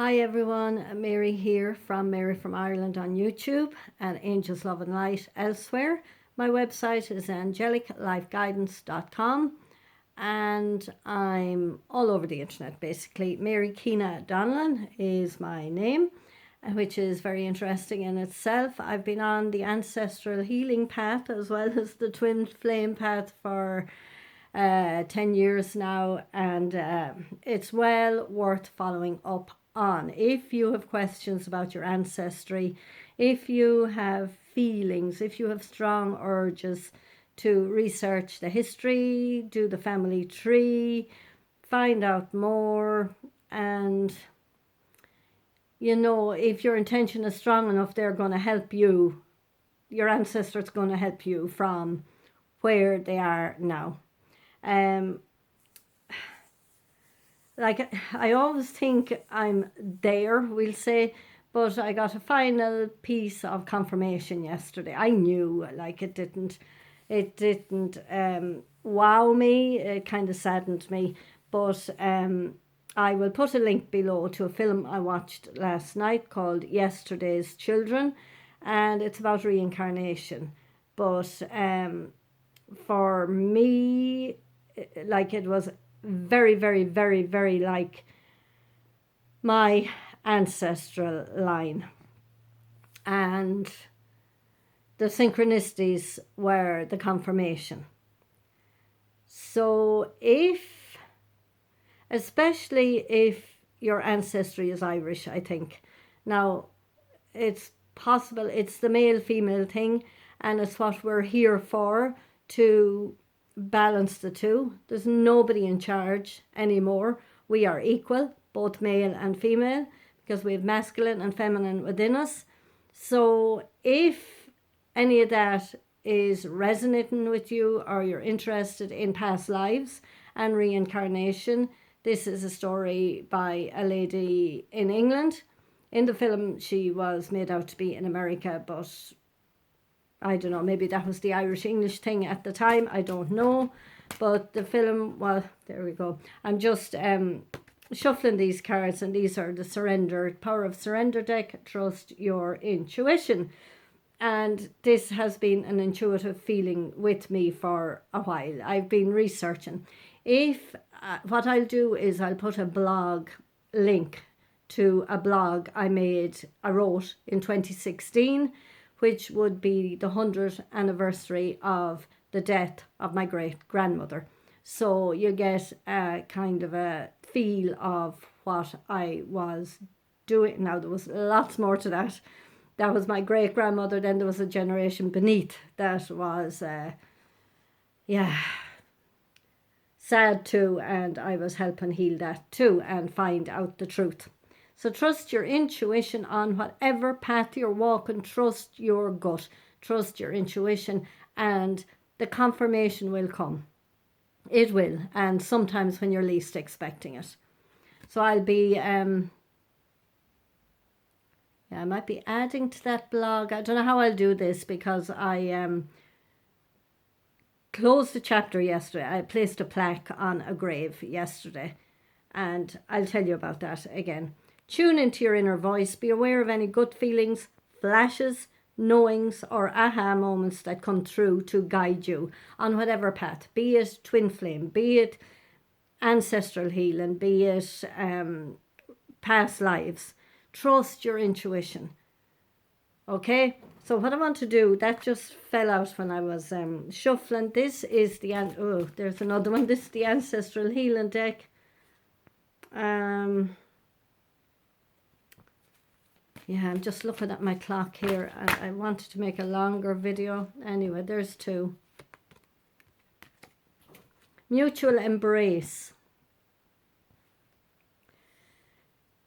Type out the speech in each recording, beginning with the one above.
Hi everyone, Mary here from Mary from Ireland on YouTube and Angels Love and Light elsewhere. My website is angeliclifeguidance.com and I'm all over the internet basically. Mary Keena Donlan is my name, which is very interesting in itself. I've been on the ancestral healing path as well as the twin flame path for 10 years now, and it's well worth following up on. If you have questions about your ancestry, if you have feelings, if you have strong urges to research the history, do the family tree, find out more, and if your intention is strong enough, they're going to help you. Your ancestors going to help you from where they are now. Like I always think I'm there, we'll say, but I got a final piece of confirmation yesterday. I knew, like, it didn't wow me. It kind of saddened me, but I will put a link below to a film I watched last night called Yesterday's Children, and it's about reincarnation. But for me, like, it was very, very, very, very like my ancestral line, and the synchronicities were the confirmation. So especially if your ancestry is Irish, I think now it's possible it's the male female thing, and it's what we're here for, to balance the two. There's nobody in charge anymore. We are equal, both male and female, because we have masculine and feminine within us. So if any of that is resonating with you, or you're interested in past lives and reincarnation, this is a story by a lady in England. In the film, she was made out to be in America, but I don't know, maybe that was the Irish-English thing at the time, I don't know. But the film, well, there we go. I'm just shuffling these cards, and these are the Power of Surrender deck. Trust your intuition. And this has been an intuitive feeling with me for a while. I've been researching. What I'll do is I'll put a blog link to a blog I wrote in 2016, which would be the 100th anniversary of the death of my great-grandmother. So you get a kind of a feel of what I was doing. Now, there was lots more to that. That was my great-grandmother. Then there was a generation beneath that was, sad too. And I was helping heal that too and find out the truth. So trust your intuition on whatever path you're walking. Trust your gut. Trust your intuition, and the confirmation will come. It will, and sometimes when you're least expecting it. So I'll be, I might be adding to that blog. I don't know how I'll do this, because I closed the chapter yesterday. I placed a plaque on a grave yesterday, and I'll tell you about that again. Tune into your inner voice. Be aware of any gut feelings, flashes, knowings, or aha moments that come through to guide you on whatever path, be it twin flame, be it ancestral healing, be it past lives. Trust your intuition. Okay, so what I want to do, that just fell out when I was shuffling. This is there's another one. This is the ancestral healing deck. Yeah, I'm just looking at my clock here, and I wanted to make a longer video. Anyway, there's two. Mutual embrace.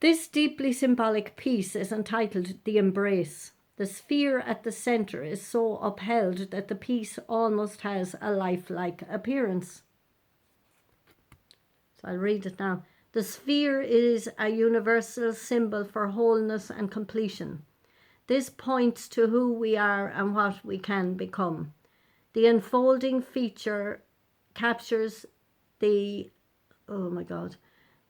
This deeply symbolic piece is entitled The Embrace. The sphere at the center is so upheld that the piece almost has a lifelike appearance. So I'll read it now. The sphere is a universal symbol for wholeness and completion. This points to who we are and what we can become. The unfolding feature captures the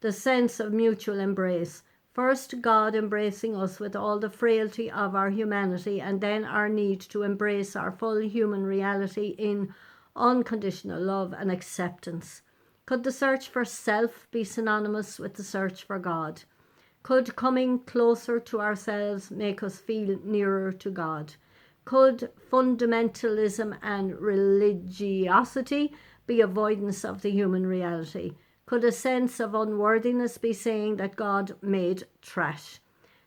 sense of mutual embrace, First, God embracing us with all the frailty of our humanity, and then our need to embrace our full human reality in unconditional love and acceptance. Could the search for self be synonymous with the search for God? Could coming closer to ourselves make us feel nearer to God? Could fundamentalism and religiosity be avoidance of the human reality? Could a sense of unworthiness be saying that God made trash?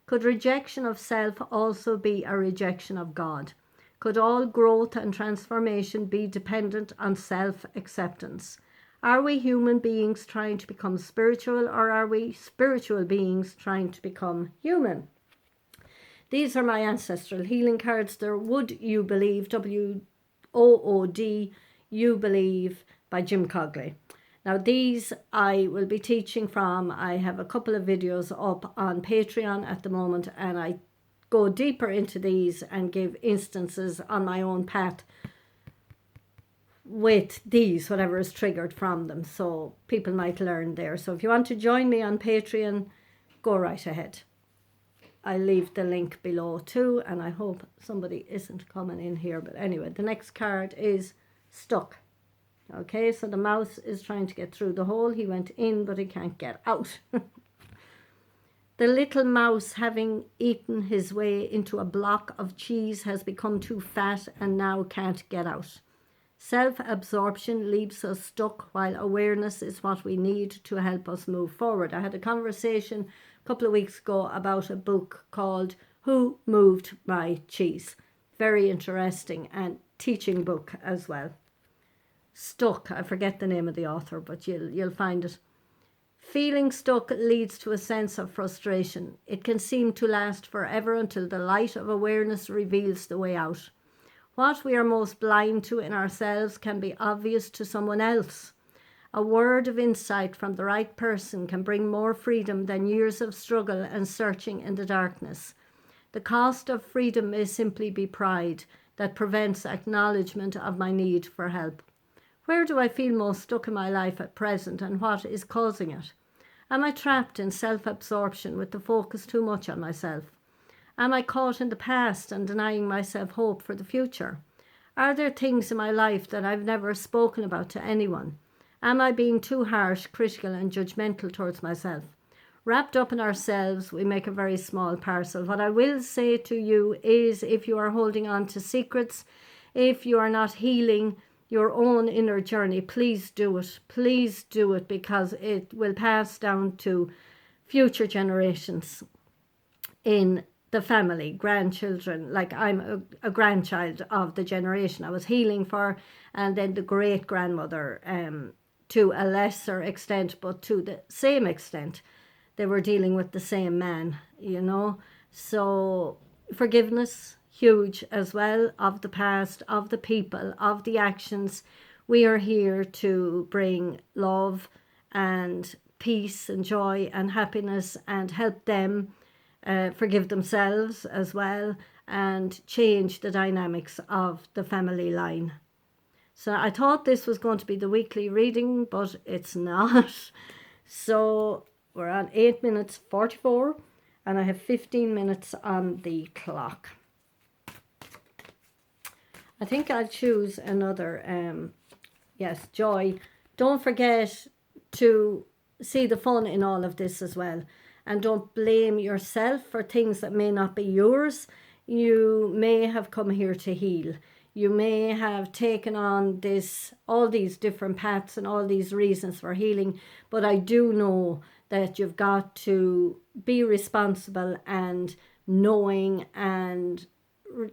Could rejection of self also be a rejection of God? Could all growth and transformation be dependent on self-acceptance? Are we human beings trying to become spiritual, or are we spiritual beings trying to become human? These are my ancestral healing cards. They're Would You Believe, WOOD, You Believe by Jim Cogley. Now these I will be teaching from. I have a couple of videos up on Patreon at the moment, and I go deeper into these and give instances on my own path with these, whatever is triggered from them, so people might learn there. So if you want to join me on Patreon, go right ahead. I'll leave the link below too, and I hope somebody isn't coming in here. But anyway, the next card is Stuck. Okay, so the mouse is trying to get through the hole. He went in, but he can't get out. The little mouse, having eaten his way into a block of cheese, has become too fat and now can't get out. Self-absorption leaves us stuck, while awareness is what we need to help us move forward. I had a conversation a couple of weeks ago about a book called Who Moved My Cheese? Very interesting, and teaching book as well. Stuck, I forget the name of the author, but you'll find it. Feeling stuck leads to a sense of frustration. It can seem to last forever until the light of awareness reveals the way out. What we are most blind to in ourselves can be obvious to someone else. A word of insight from the right person can bring more freedom than years of struggle and searching in the darkness. The cost of freedom may simply be pride that prevents acknowledgement of my need for help. Where do I feel most stuck in my life at present, and what is causing it? Am I trapped in self-absorption with the focus too much on myself? Am I caught in the past and denying myself hope for the future? Are there things in my life that I've never spoken about to anyone? Am I being too harsh, critical and judgmental towards myself? Wrapped up in ourselves, we make a very small parcel. What I will say to you is, if you are holding on to secrets, if you are not healing your own inner journey, please do it. Please do it, because it will pass down to future generations in the family, grandchildren. Like, I'm a grandchild of the generation I was healing for, and then the great grandmother, to a lesser extent, but to the same extent, they were dealing with the same man, you know. So forgiveness, huge as well, of the past, of the people, of the actions. We are here to bring love and peace and joy and happiness, and help them forgive themselves as well, and change the dynamics of the family line. So I thought this was going to be the weekly reading, but it's not. So we're on 8 minutes 44, and I have 15 minutes on the clock. I think I'll choose another, yes, joy. Don't forget to see the fun in all of this as well. And don't blame yourself for things that may not be yours. You may have come here to heal. You may have taken on all these different paths and all these reasons for healing. But I do know that you've got to be responsible and knowing and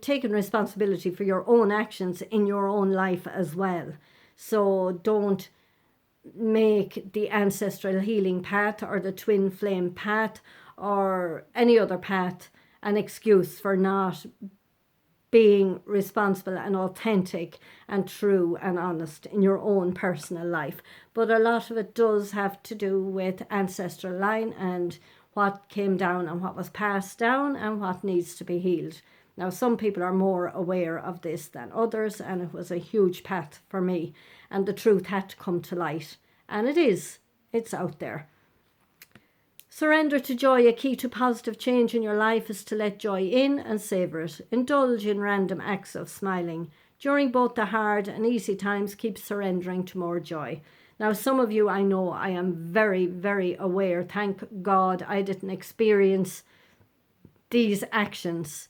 taking responsibility for your own actions in your own life as well. So don't make the ancestral healing path or the twin flame path or any other path an excuse for not being responsible and authentic and true and honest in your own personal life. But a lot of it does have to do with ancestral line and what came down and what was passed down and what needs to be healed. Now, some people are more aware of this than others, and it was a huge path for me, and the truth had to come to light, and it's out there. Surrender to joy. A key to positive change in your life is to let joy in and savor it. Indulge in random acts of smiling. During both the hard and easy times, keep surrendering to more joy. Now, some of you, I know, I am very, very aware. Thank God I didn't experience these actions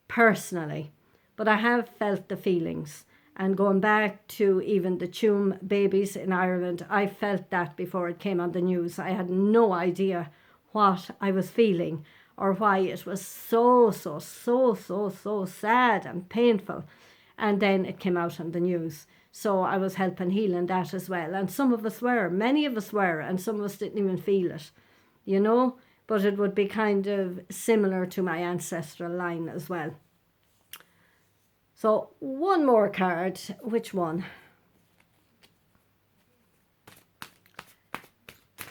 personally, but I have felt the feelings. And going back to even the Tuam babies in Ireland, I felt that before it came on the news. I had no idea what I was feeling or why it was so sad and painful. And then it came out on the news. So I was helping healing that as well. And some of us were, many of us were, and some of us didn't even feel it, you know. But it would be kind of similar to my ancestral line as well. So one more card. Which one?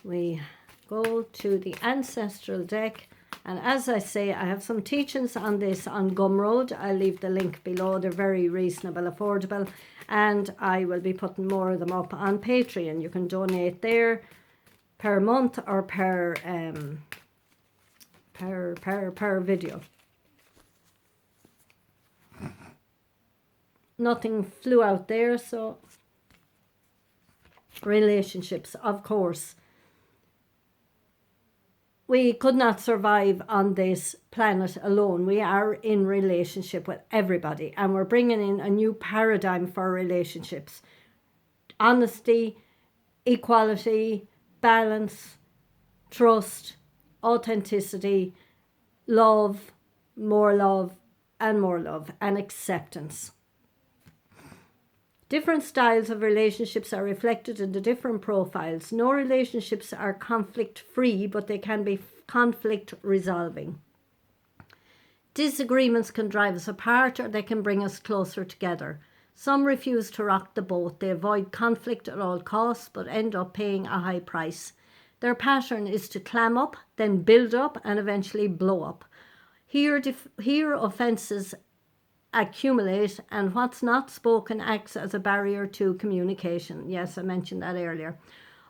We go to the ancestral deck. And as I say, I have some teachings on this on Gumroad. I'll leave the link below. They're very reasonable, affordable. And I will be putting more of them up on Patreon. You can donate there per month or per video. Nothing flew out there, so relationships, of course. We could not survive on this planet alone. We are in relationship with everybody, and we're bringing in a new paradigm for relationships. Honesty, equality, balance, trust, authenticity, love, and more love, and acceptance. Different styles of relationships are reflected in the different profiles. No relationships are conflict-free, but they can be conflict-resolving. Disagreements can drive us apart, or they can bring us closer together. Some refuse to rock the boat. They avoid conflict at all costs, but end up paying a high price. Their pattern is to clam up, then build up, and eventually blow up. Here offences accumulate, and what's not spoken acts as a barrier to communication. Yes, I mentioned that earlier.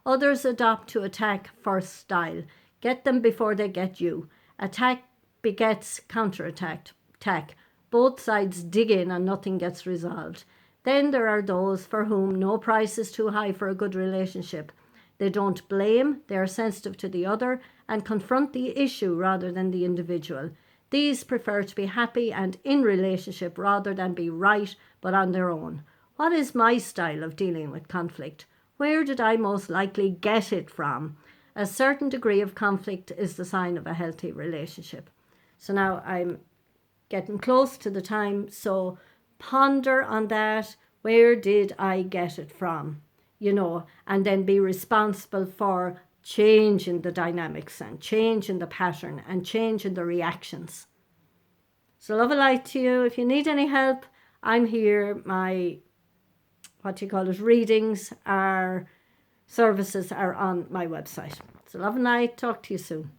Others adopt to attack first style. Get them before they get you. Attack begets counterattack. Both sides dig in and nothing gets resolved. Then there are those for whom no price is too high for a good relationship. They don't blame, they are sensitive to the other and confront the issue rather than the individual. These prefer to be happy and in relationship rather than be right but on their own. What is my style of dealing with conflict? Where did I most likely get it from? A certain degree of conflict is the sign of a healthy relationship. So now I'm getting close to the time, so ponder on that. Where did I get it from? You know, and then be responsible for change in the dynamics and change in the pattern and change in the reactions. So love and light to you. If you need any help, I'm here. My, readings services are on my website. So love and light. Talk to you soon.